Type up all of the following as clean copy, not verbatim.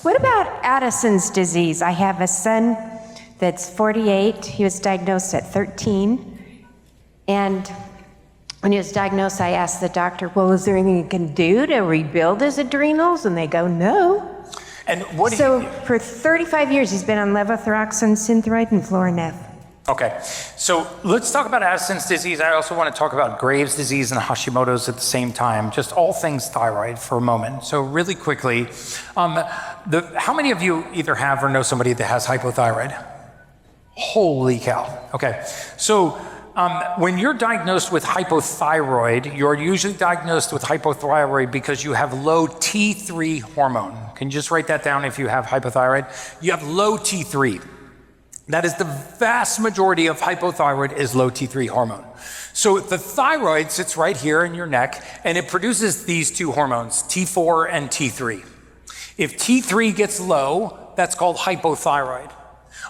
What about Addison's disease? I have a son that's 48. He was diagnosed at 13. And when he was diagnosed, I asked the doctor, well, is there anything he can do to rebuild his adrenals? And they go, no. And what So for 35 years, he's been on levothyroxine, Synthroid, and Florinef. Okay, so let's talk about Addison's disease. I also want to talk about Graves' disease and Hashimoto's at the same time, just all things thyroid for a moment. So really quickly, how many of you either have or know somebody that has hypothyroid? Holy cow. Okay, so when you're diagnosed with hypothyroid, you're usually diagnosed with hypothyroid because you have low T3 hormone. Can you just write that down if you have hypothyroid? You have low T3. That is the vast majority of hypothyroid is low T3 hormone. So the thyroid sits right here in your neck and it produces these two hormones, T4 and T3. If T3 gets low, that's called hypothyroid.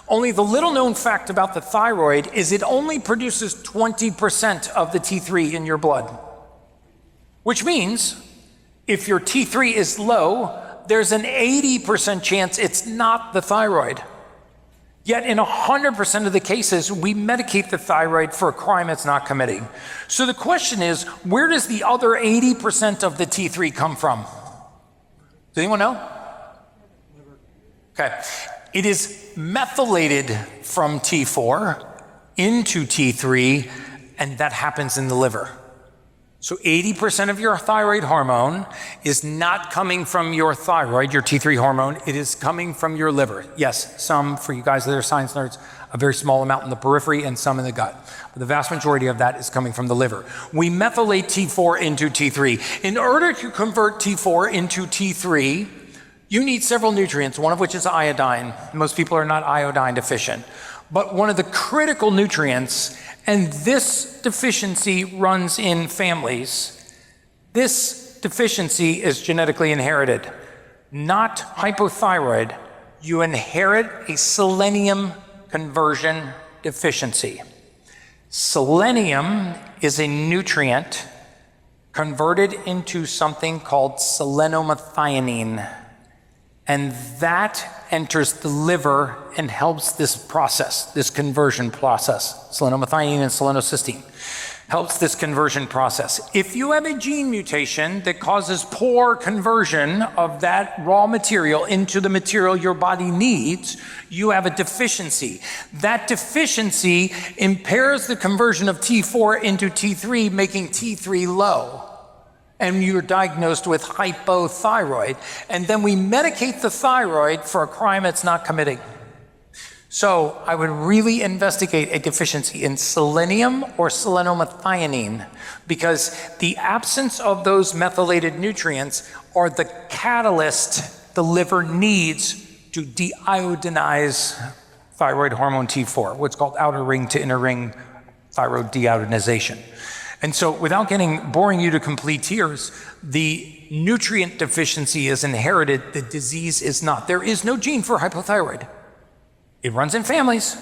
Only the little known fact about the thyroid is it only produces 20% of the T3 in your blood. Which means if your T3 is low, there's an 80% chance it's not the thyroid. Yet in 100% of the cases, we medicate the thyroid for a crime it's not committing. So the question is, where does the other 80% of the T3 come from? Does anyone know? Okay. It is methylated from T4 into T3, and that happens in the liver. So 80% of your thyroid hormone is not coming from your thyroid, your T3 hormone, it is coming from your liver. Yes, some, for you guys that are science nerds, a very small amount in the periphery and some in the gut. But the vast majority of that is coming from the liver. We methylate T4 into T3. In order to convert T4 into T3, you need several nutrients, one of which is iodine. Most people are not iodine deficient. But one of the critical nutrients, and this deficiency runs in families, this deficiency is genetically inherited, not hypothyroid. You inherit a selenium conversion deficiency. Selenium is a nutrient converted into something called selenomethionine. And that enters the liver and helps this process, this conversion process. Selenomethionine and selenocysteine helps this conversion process. If you have a gene mutation that causes poor conversion of that raw material into the material your body needs, you have a deficiency. That deficiency impairs the conversion of T4 into T3, making T3 low. And you're diagnosed with hypothyroid, and then we medicate the thyroid for a crime it's not committing. So I would really investigate a deficiency in selenium or selenomethionine, because the absence of those methylated nutrients are the catalyst the liver needs to deiodinize thyroid hormone T4, what's called outer ring to inner ring thyroid deiodinization. And so without boring you to complete tears, the nutrient deficiency is inherited, the disease is not. There is no gene for hypothyroid. It runs in families,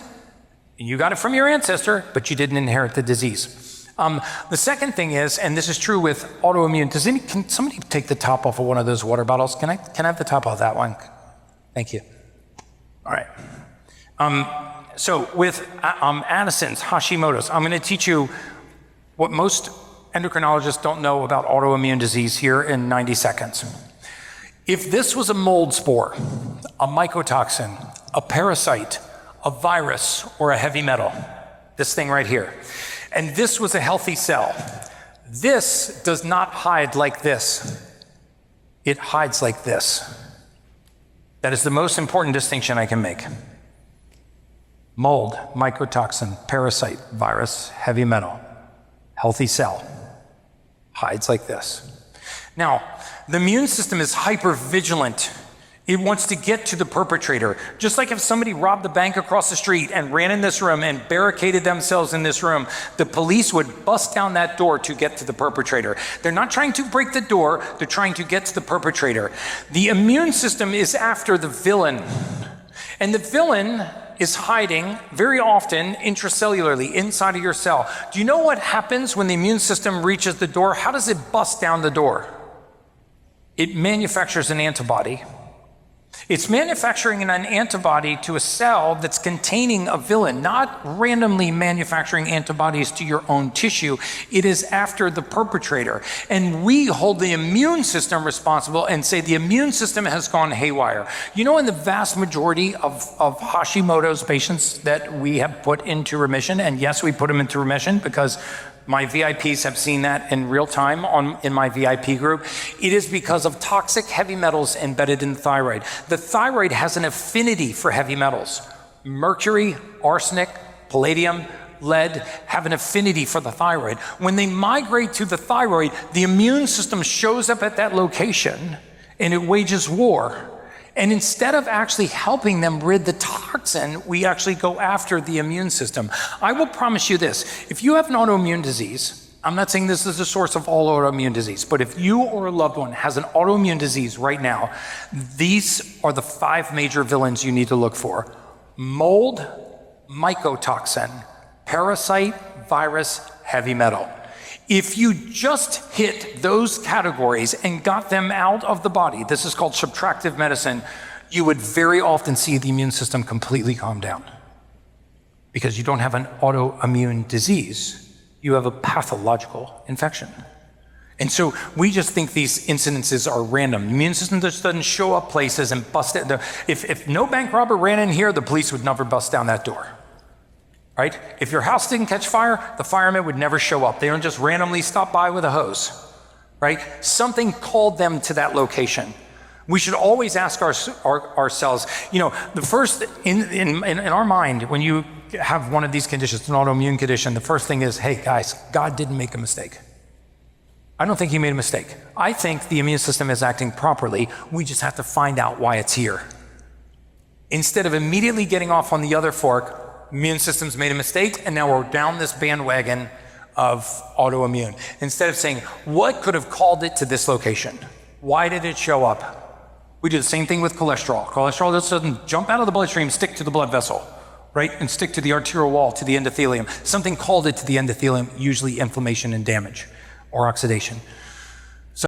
and you got it from your ancestor, but you didn't inherit the disease. The second thing is, and this is true with autoimmune, can somebody take the top off of one of those water bottles? Can I have the top off that one? Thank you. All right. So with Addison's, Hashimoto's, I'm gonna teach you what most endocrinologists don't know about autoimmune disease here in 90 seconds. If this was a mold spore, a mycotoxin, a parasite, a virus, or a heavy metal, this thing right here, and this was a healthy cell, this does not hide like this. It hides like this. That is the most important distinction I can make. Mold, mycotoxin, parasite, virus, heavy metal. Healthy cell hides like this. Now, the immune system is hypervigilant. It wants to get to the perpetrator. Just like if somebody robbed the bank across the street and ran in this room and barricaded themselves in this room, the police would bust down that door to get to the perpetrator. They're not trying to break the door, they're trying to get to the perpetrator. The immune system is after the villain. And the villain is hiding very often intracellularly inside of your cell. Do you know what happens when the immune system reaches the door? How does it bust down the door? It manufactures an antibody. It's manufacturing an antibody to a cell that's containing a villain, not randomly manufacturing antibodies to your own tissue. It is after the perpetrator. And we hold the immune system responsible and say the immune system has gone haywire. You know, in the vast majority of Hashimoto's patients that we have put into remission, and yes, we put them into remission because my VIPs have seen that in real time in my VIP group. It is because of toxic heavy metals embedded in the thyroid. The thyroid has an affinity for heavy metals. Mercury, arsenic, palladium, lead have an affinity for the thyroid. When they migrate to the thyroid, the immune system shows up at that location and it wages war. And instead of actually helping them rid the toxin, we actually go after the immune system. I will promise you this, if you have an autoimmune disease, I'm not saying this is the source of all autoimmune disease, but if you or a loved one has an autoimmune disease right now, these are the 5 major villains you need to look for. Mold, mycotoxin, parasite, virus, heavy metal. If you just hit those categories and got them out of the body, this is called subtractive medicine, you would very often see the immune system completely calm down. Because you don't have an autoimmune disease, you have a pathological infection. And so we just think these incidences are random. The immune system just doesn't show up places and bust it. If no bank robber ran in here, the police would never bust down that door. Right? If your house didn't catch fire, the firemen would never show up. They don't just randomly stop by with a hose, right? Something called them to that location. We should always ask ourselves, you know, the first, in our mind, when you have one of these conditions, an autoimmune condition, the first thing is, hey guys, God didn't make a mistake. I don't think he made a mistake. I think the immune system is acting properly. We just have to find out why it's here. Instead of immediately getting off on the other fork, immune system's made a mistake, and now we're down this bandwagon of autoimmune. Instead of saying, what could have called it to this location? Why did it show up? We do the same thing with cholesterol. Cholesterol just doesn't jump out of the bloodstream, stick to the blood vessel, right? And stick to the arterial wall, to the endothelium. Something called it to the endothelium, usually inflammation and damage or oxidation.